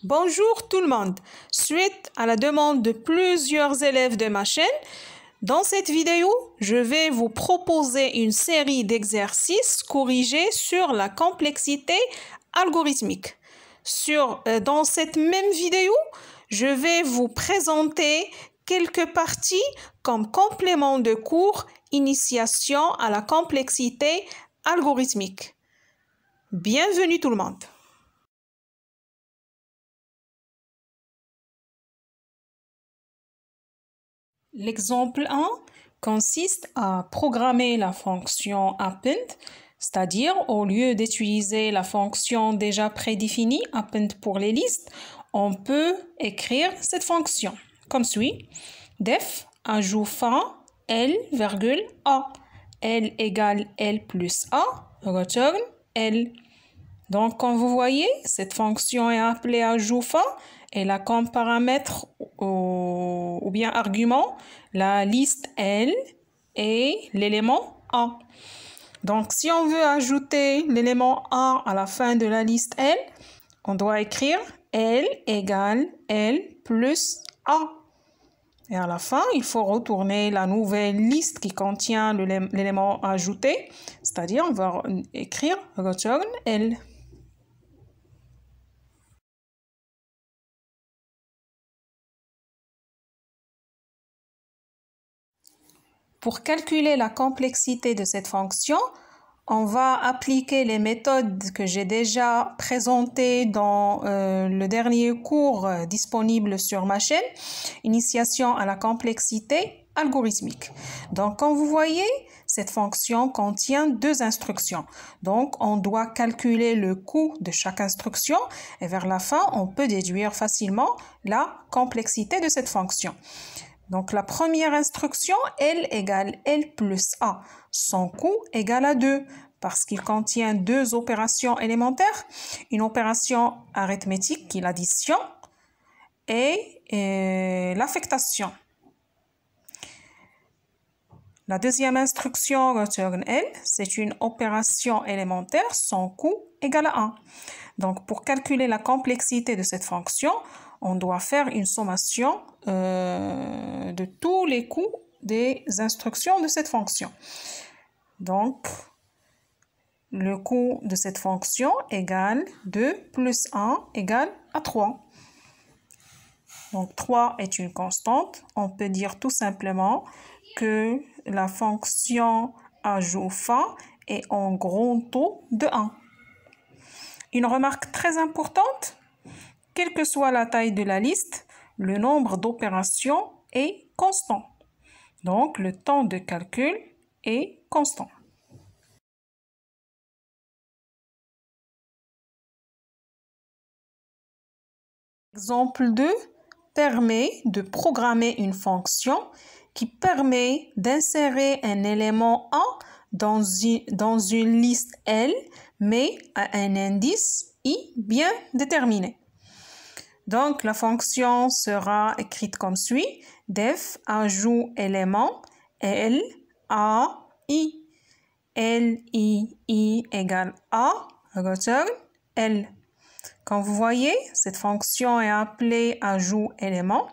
Bonjour tout le monde. Suite à la demande de plusieurs élèves de ma chaîne, dans cette vidéo, je vais vous proposer une série d'exercices corrigés sur la complexité algorithmique. Dans cette même vidéo, je vais vous présenter quelques parties comme complément de cours Initiation à la complexité algorithmique. Bienvenue tout le monde. L'exemple 1 consiste à programmer la fonction append, c'est-à-dire au lieu d'utiliser la fonction déjà prédéfinie append pour les listes, on peut écrire cette fonction comme suit. Def ajout fin L, A. L égale L plus A, return L. Donc, comme vous voyez, cette fonction est appelée ajout fin. Elle a comme paramètre ou bien argument la liste L et l'élément A. Donc, si on veut ajouter l'élément A à la fin de la liste L, on doit écrire L égale L plus A. Et à la fin, il faut retourner la nouvelle liste qui contient l'élément ajouté, c'est-à-dire on va écrire return L. Pour calculer la complexité de cette fonction, on va appliquer les méthodes que j'ai déjà présentées dans le dernier cours disponible sur ma chaîne, Initiation à la complexité algorithmique. Donc, comme vous voyez, cette fonction contient deux instructions. Donc, on doit calculer le coût de chaque instruction et vers la fin, on peut déduire facilement la complexité de cette fonction. Donc, la première instruction, L égale L plus A. Son coût égale à 2 parce qu'il contient deux opérations élémentaires. Une opération arithmétique qui est l'addition et l'affectation. La deuxième instruction, return L, c'est une opération élémentaire. Son coût égale à 1. Donc, pour calculer la complexité de cette fonction, on doit faire une sommation de tous les coûts des instructions de cette fonction. Donc, le coût de cette fonction égale 2 plus 1 égale à 3. Donc, 3 est une constante. On peut dire tout simplement que la fonction ajout fin est en grand taux de 1. Une remarque très importante, quelle que soit la taille de la liste, le nombre d'opérations est constant. Donc, le temps de calcul est constant. Exemple 2 permet de programmer une fonction qui permet d'insérer un élément A dans une liste L, mais à un indice I bien déterminé. Donc, la fonction sera écrite comme suit. Def ajout élément L, A, I. L, I égale A, return L. Comme vous voyez, cette fonction est appelée ajout élément.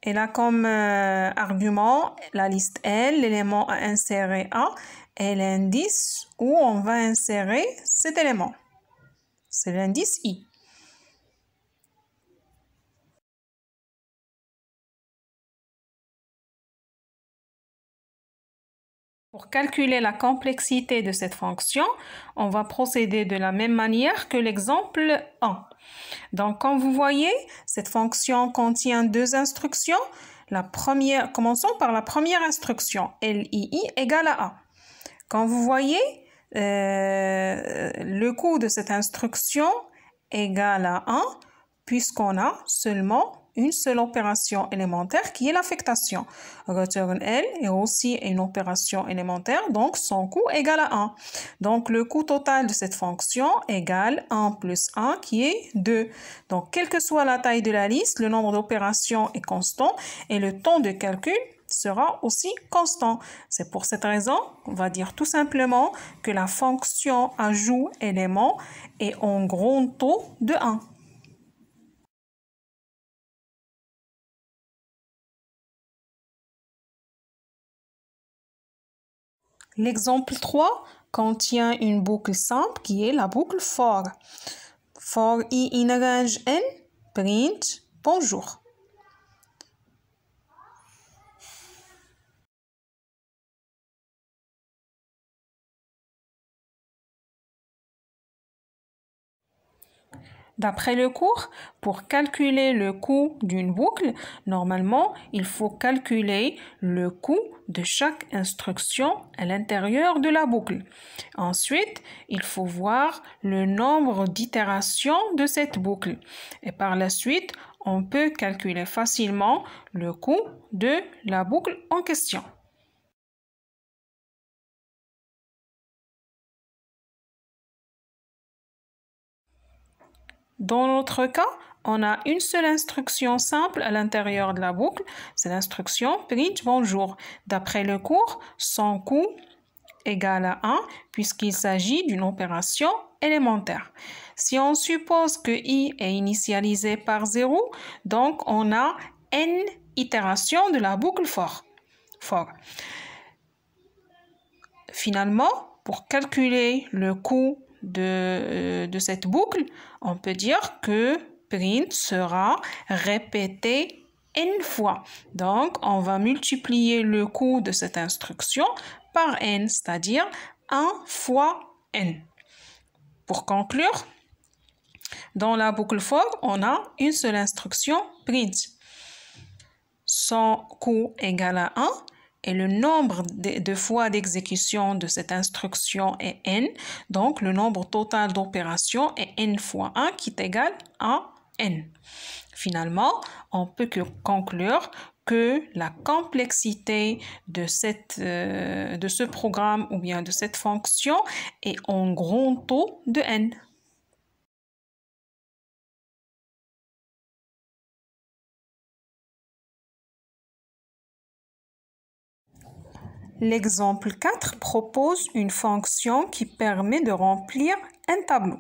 Elle a comme argument la liste L, l'élément à insérer A, et l'indice où on va insérer cet élément. C'est l'indice I. Pour calculer la complexité de cette fonction, on va procéder de la même manière que l'exemple 1. Donc, comme vous voyez, cette fonction contient deux instructions. Commençons par la première instruction, LII égale à A. Comme vous voyez, le coût de cette instruction égale à 1 puisqu'on a seulement une seule opération élémentaire qui est l'affectation. Return L est aussi une opération élémentaire, donc son coût égale à 1. Donc, le coût total de cette fonction égale 1 plus 1 qui est 2. Donc, quelle que soit la taille de la liste, le nombre d'opérations est constant et le temps de calcul sera aussi constant. C'est pour cette raison, on va dire tout simplement que la fonction ajout élément est en grand taux de 1. L'exemple 3 contient une boucle simple qui est la boucle for. For I in range N, print bonjour. D'après le cours, pour calculer le coût d'une boucle, normalement, il faut calculer le coût de chaque instruction à l'intérieur de la boucle. Ensuite, il faut voir le nombre d'itérations de cette boucle. Et par la suite, on peut calculer facilement le coût de la boucle en question. Dans notre cas, on a une seule instruction simple à l'intérieur de la boucle, c'est l'instruction print bonjour. D'après le cours, son coût égale à 1 puisqu'il s'agit d'une opération élémentaire. Si on suppose que I est initialisé par 0, donc on a n itérations de la boucle for. Finalement, pour calculer le coût de cette boucle, on peut dire que print sera répété n fois. Donc, on va multiplier le coût de cette instruction par n, c'est-à-dire 1 fois n. Pour conclure, dans la boucle for, on a une seule instruction print. Son coût égale à 1. Et le nombre de fois d'exécution de cette instruction est n. Donc, le nombre total d'opérations est n fois 1 qui est égal à n. Finalement, on peut conclure que la complexité de ce programme ou bien de cette fonction est en grand taux de n. L'exemple 4 propose une fonction qui permet de remplir un tableau.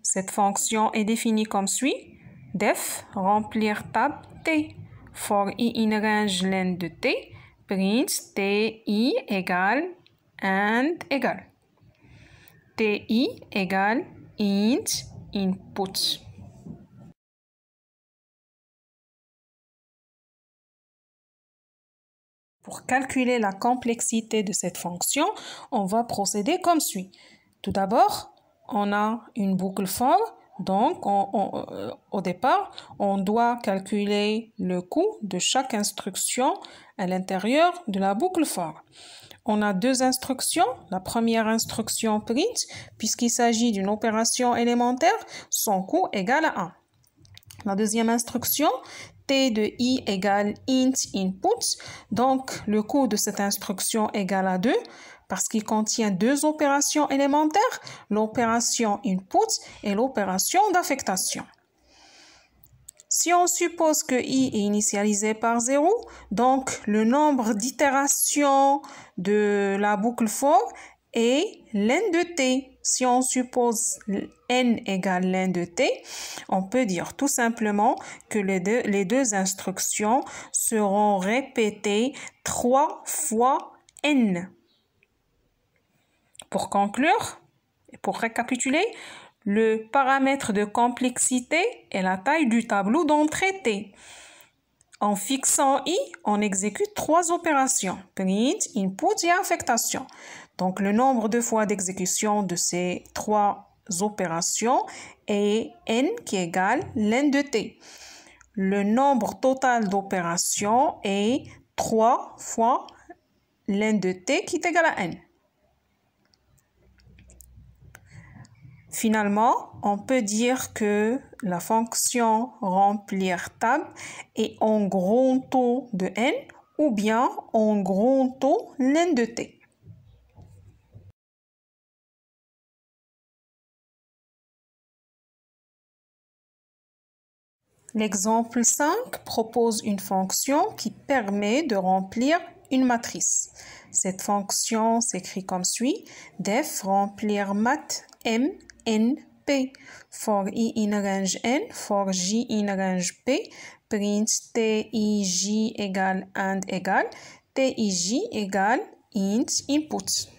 Cette fonction est définie comme suit. Def remplir tab T. For I in range len de T, print TI égale and égale. TI égale int input. Pour calculer la complexité de cette fonction, on va procéder comme suit. Tout d'abord, on a une boucle for, donc au départ, on doit calculer le coût de chaque instruction à l'intérieur de la boucle for. On a deux instructions. La première instruction print, puisqu'il s'agit d'une opération élémentaire, son coût égale à 1. La deuxième instruction, T de I égale int input, donc le coût de cette instruction égale à 2 parce qu'il contient deux opérations élémentaires, l'opération input et l'opération d'affectation. Si on suppose que I est initialisé par 0, donc le nombre d'itérations de la boucle for est len de t. Si on suppose n égale len de t, on peut dire tout simplement que les deux instructions seront répétées 3 fois n. Pour conclure, et pour récapituler, le paramètre de complexité est la taille du tableau d'entrée T. En fixant I, on exécute 3 opérations, print, input et affectation. Donc, le nombre de fois d'exécution de ces 3 opérations est n qui égale len de t. Le nombre total d'opérations est 3 fois len de t qui est égal à n. Finalement, on peut dire que la fonction remplir tab est en grand taux de n ou bien en grand taux len de t. L'exemple 5 propose une fonction qui permet de remplir une matrice. Cette fonction s'écrit comme suit. Def remplir mat m n p. For I in range n, for J in range p, print TIJ égale and égale, TIJ égale int input.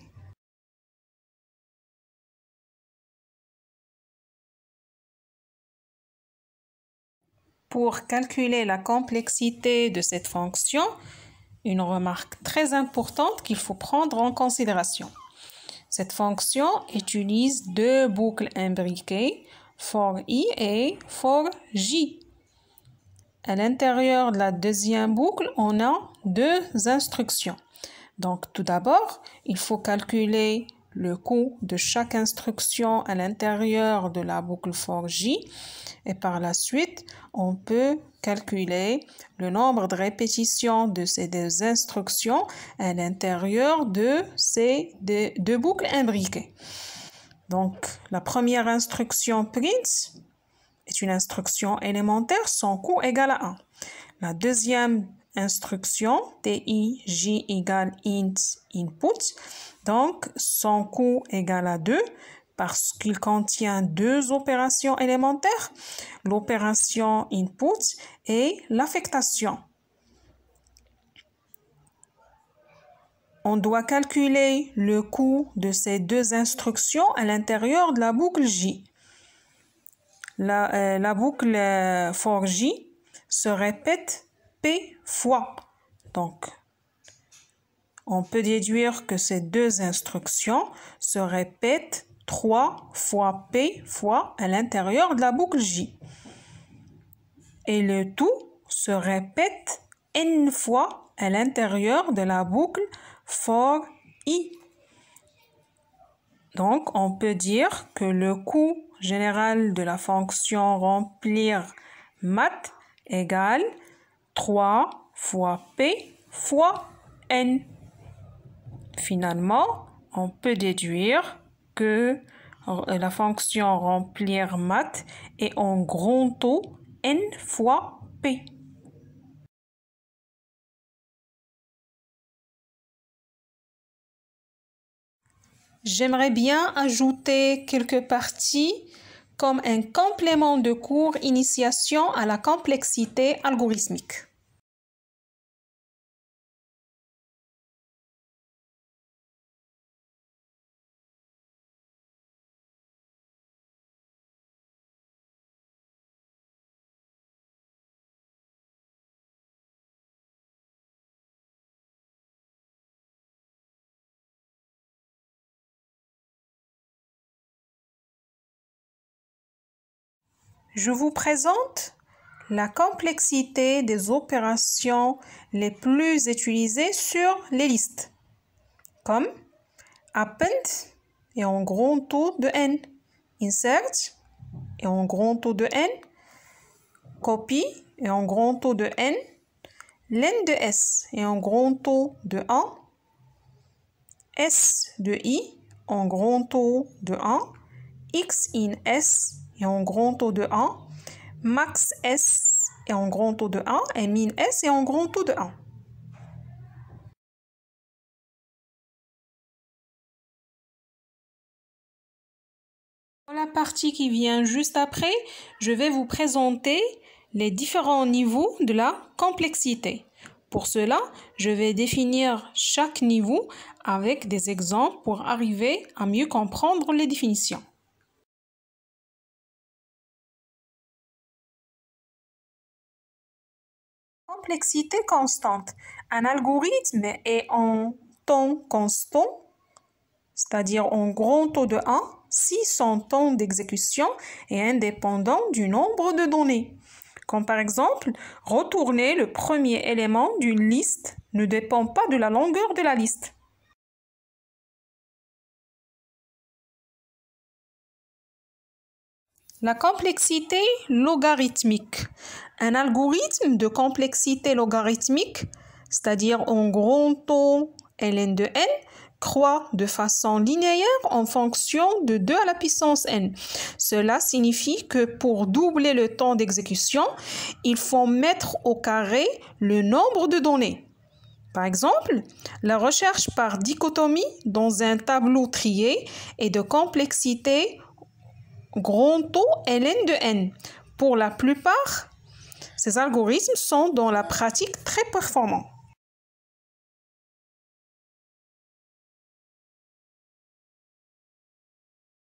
Pour calculer la complexité de cette fonction, une remarque très importante qu'il faut prendre en considération. Cette fonction utilise deux boucles imbriquées, for i et for j. À l'intérieur de la deuxième boucle, on a deux instructions. Donc, tout d'abord, il faut calculer le coût de chaque instruction à l'intérieur de la boucle for j. Et par la suite, on peut calculer le nombre de répétitions de ces deux instructions à l'intérieur de ces deux boucles imbriquées. Donc, la première instruction print est une instruction élémentaire, son coût égale à 1. La deuxième instruction, TI-J égale int input, donc son coût égale à 2 parce qu'il contient deux opérations élémentaires, l'opération input et l'affectation. On doit calculer le coût de ces deux instructions à l'intérieur de la boucle J. La boucle for J se répète P fois. Donc, on peut déduire que ces deux instructions se répètent 3 fois P fois à l'intérieur de la boucle J. Et le tout se répète N fois à l'intérieur de la boucle for I. Donc, on peut dire que le coût général de la fonction remplir mat égale 3 fois P fois N. Finalement, on peut déduire que la fonction remplir mat est en grand taux N fois P. J'aimerais bien ajouter quelques parties comme un complément de cours initiation à la complexité algorithmique. Je vous présente la complexité des opérations les plus utilisées sur les listes, comme append et en grand taux de n, insert et en grand taux de n, copy et en grand taux de n, len de s et en grand taux de 1, s de i en grand taux de 1, x in s et en grand taux de 1, max S est en grand taux de 1 et min S est en grand taux de 1. Dans la partie qui vient juste après, je vais vous présenter les différents niveaux de la complexité. Pour cela, je vais définir chaque niveau avec des exemples pour arriver à mieux comprendre les définitions. Complexité constante. Un algorithme est en temps constant, c'est-à-dire en grand taux de 1, si son temps d'exécution est indépendant du nombre de données. Comme par exemple, retourner le premier élément d'une liste ne dépend pas de la longueur de la liste. La complexité logarithmique. Un algorithme de complexité logarithmique, c'est-à-dire en grand taux ln de n, croît de façon linéaire en fonction de 2 à la puissance n. Cela signifie que pour doubler le temps d'exécution, il faut mettre au carré le nombre de données. Par exemple, la recherche par dichotomie dans un tableau trié est de complexité grand taux ln de n. Pour la plupart, ces algorithmes sont dans la pratique très performants.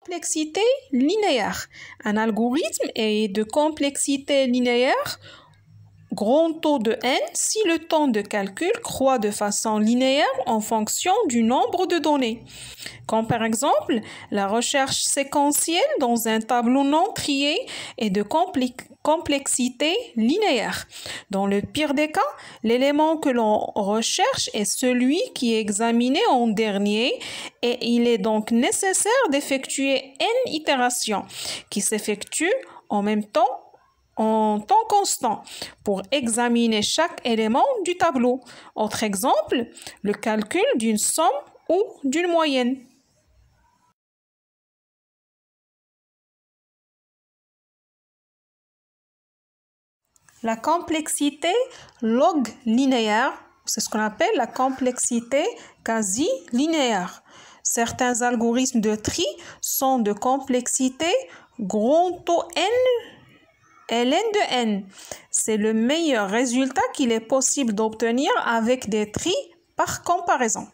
Complexité linéaire. Un algorithme est de complexité linéaire grand taux de n si le temps de calcul croît de façon linéaire en fonction du nombre de données. Comme par exemple, la recherche séquentielle dans un tableau non trié est de complexité linéaire. Dans le pire des cas, l'élément que l'on recherche est celui qui est examiné en dernier et il est donc nécessaire d'effectuer n itérations qui s'effectuent en même temps en temps constant pour examiner chaque élément du tableau. Autre exemple, le calcul d'une somme ou d'une moyenne. La complexité log linéaire, c'est ce qu'on appelle la complexité quasi linéaire. Certains algorithmes de tri sont de complexité grand taux n ln de n. C'est le meilleur résultat qu'il est possible d'obtenir avec des tris par comparaison.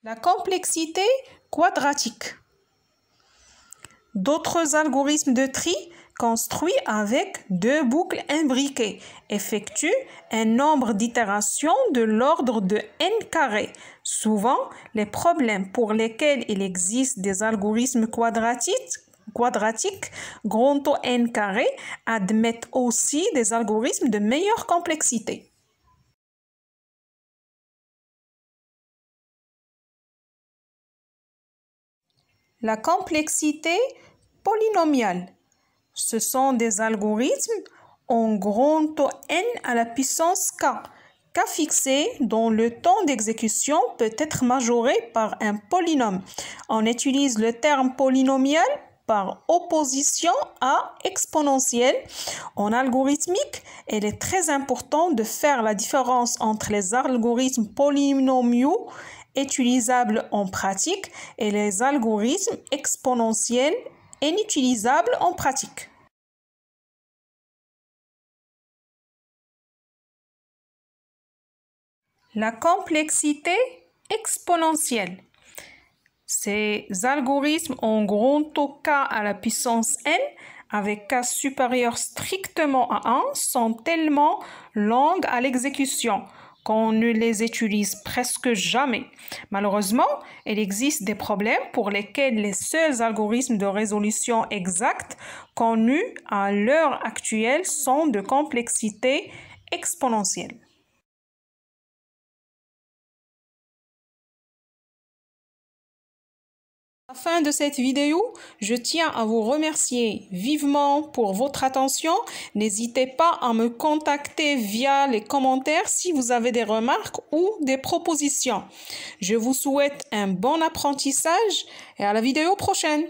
La complexité quadratique. D'autres algorithmes de tri construits avec deux boucles imbriquées effectuent un nombre d'itérations de l'ordre de n carré. Souvent, les problèmes pour lesquels il existe des algorithmes quadratiques grand taux n carré admettent aussi des algorithmes de meilleure complexité. La complexité polynomiale. Ce sont des algorithmes en grand taux n à la puissance k. K fixé dont le temps d'exécution peut être majoré par un polynôme. On utilise le terme polynomial par opposition à exponentielle. En algorithmique, il est très important de faire la différence entre les algorithmes polynomiaux utilisables en pratique et les algorithmes exponentiels inutilisables en pratique. La complexité exponentielle. Ces algorithmes en grand taux k à la puissance n avec k supérieur strictement à 1 sont tellement longues à l'exécution qu'on ne les utilise presque jamais. Malheureusement, il existe des problèmes pour lesquels les seuls algorithmes de résolution exacte connus à l'heure actuelle sont de complexité exponentielle. À la fin de cette vidéo, je tiens à vous remercier vivement pour votre attention. N'hésitez pas à me contacter via les commentaires si vous avez des remarques ou des propositions. Je vous souhaite un bon apprentissage et à la vidéo prochaine.